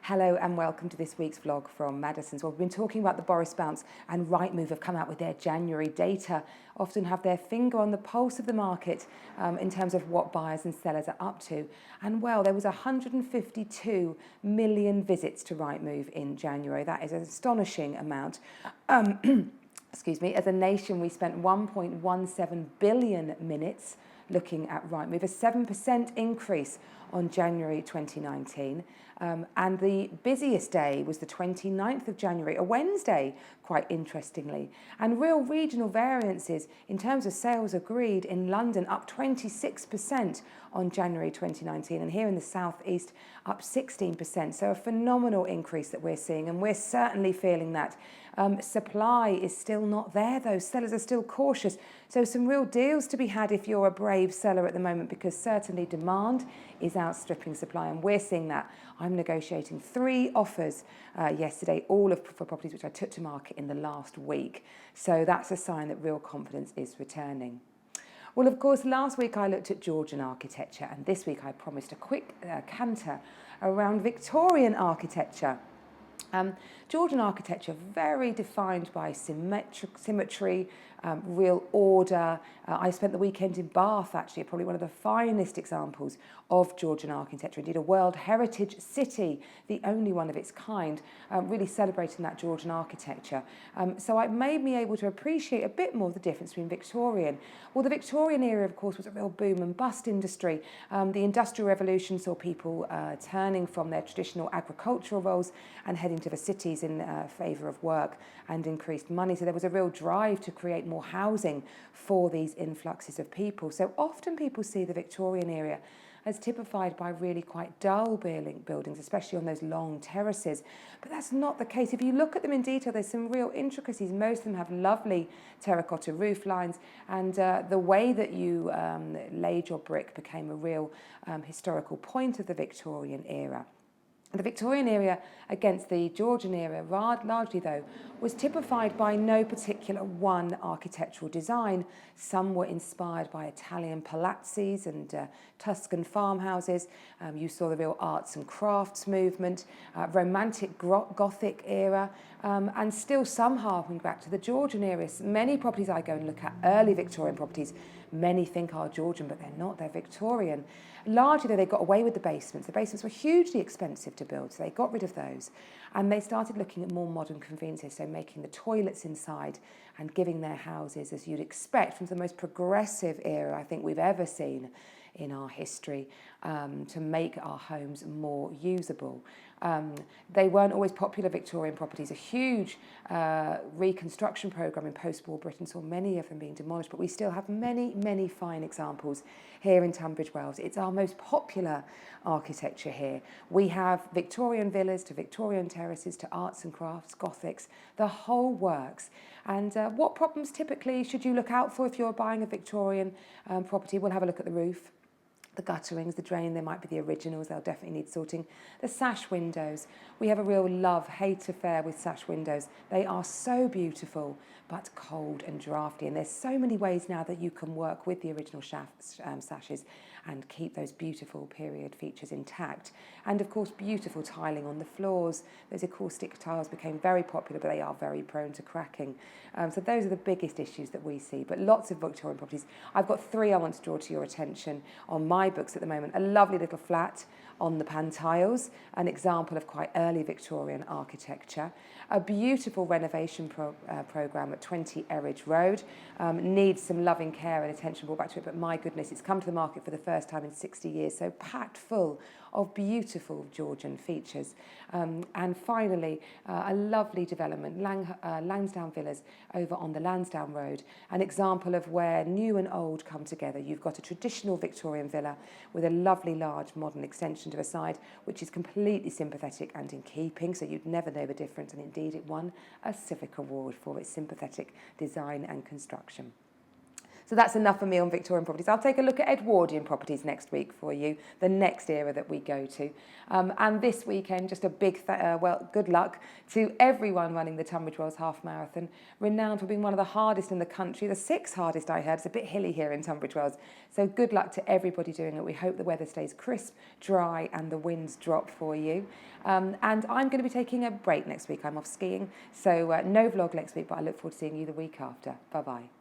Hello and welcome to this week's vlog from Maddisons. Well, we've been talking about the Boris bounce, and Rightmove have come out with their January data, often have their finger on the pulse of the market in terms of what buyers and sellers are up to. And well, there was 152 million visits to Rightmove in January. That is an astonishing amount. Excuse me, as a nation, we spent 1.17 billion minutes looking at Rightmove, a 7% increase on January 2019. And the busiest day was the 29th of January, a Wednesday, quite interestingly. And real regional variances in terms of sales agreed in London up 26% on January 2019, and here in the southeast up 16%. So a phenomenal increase that we're seeing, and we're certainly feeling that. Supply is still not there though. Sellers are still cautious. So some real deals to be had if you're a brave seller at the moment, because certainly demand is outstripping supply, and we're seeing that. I'm negotiating 3 offers yesterday, all for properties which I took to market in the last week. So that's a sign that real confidence is returning. Well, of course, last week I looked at Georgian architecture, and this week I promised a quick canter around Victorian architecture. Georgian architecture, very defined by symmetry, real order. I spent the weekend in Bath, actually, probably one of the finest examples of Georgian architecture. Indeed, a World Heritage City, the only one of its kind, really celebrating that Georgian architecture. So it made me able to appreciate a bit more the difference between Victorian. Well, the Victorian era, of course, was a real boom and bust industry. The Industrial Revolution saw people turning from their traditional agricultural roles and heading to the cities in favour of work and increased money. So there was a real drive to create more housing for these influxes of people. So often people see the Victorian era as typified by really quite dull buildings, especially on those long terraces. But that's not the case. If you look at them in detail, there's some real intricacies. Most of them have lovely terracotta roof lines, and the way that you laid your brick became a real historical point of the Victorian era. The Victorian era against the Georgian era, largely though, was typified by no particular one architectural design. Some were inspired by Italian palazzis and Tuscan farmhouses. You saw the real arts and crafts movement, romantic Gothic era, and still some harking back to the Georgian era. Many properties I go and look at, early Victorian properties, many think are Georgian, but they're not, they're Victorian. Largely, though, they got away with the basements. The basements were hugely expensive to build, so they got rid of those. And they started looking at more modern conveniences, so making the toilets inside and giving their houses, as you'd expect, from the most progressive era I think we've ever seen in our history, to make our homes more usable. They weren't always popular Victorian properties. A huge reconstruction programme in post-war Britain saw many of them being demolished, but we still have many, many fine examples here in Tunbridge Wells. It's our most popular architecture here. We have Victorian villas to Victorian terraces to arts and crafts, Gothics, the whole works. And what problems typically should you look out for if you're buying a Victorian property? We'll have a look at the roof. The gutterings, the drain, they might be the originals, they'll definitely need sorting. The sash windows, we have a real love-hate affair with sash windows. They are so beautiful, but cold and drafty. And there's so many ways now that you can work with the original sashes and keep those beautiful period features intact. And of course, beautiful tiling on the floors. Those acoustic tiles became very popular, but they are very prone to cracking. So those are the biggest issues that we see, but lots of Victorian properties. I've got 3 I want to draw to your attention on my books at the moment. A lovely little flat on the Pantiles, an example of quite early Victorian architecture. A beautiful renovation programme at 20 Eridge Road. Needs some loving care and attention brought back to it, but my goodness, it's come to the market for the first time in 60 years, so packed full of beautiful Georgian features. And finally, a lovely development, Lansdowne Villas over on the Lansdowne Road, an example of where new and old come together. You've got a traditional Victorian villa with a lovely large modern extension to the side, which is completely sympathetic and in keeping, so you'd never know the difference, and indeed it won a Civic Award for its sympathetic design and construction. So that's enough for me on Victorian properties. I'll take a look at Edwardian properties next week for you, the next era that we go to. And this weekend, just a big, good luck to everyone running the Tunbridge Wells Half Marathon, renowned for being one of the hardest in the country, the 6th hardest I heard. It's a bit hilly here in Tunbridge Wells. So good luck to everybody doing it. We hope the weather stays crisp, dry, and the winds drop for you. And I'm going to be taking a break next week. I'm off skiing, so no vlog next week, but I look forward to seeing you the week after. Bye-bye.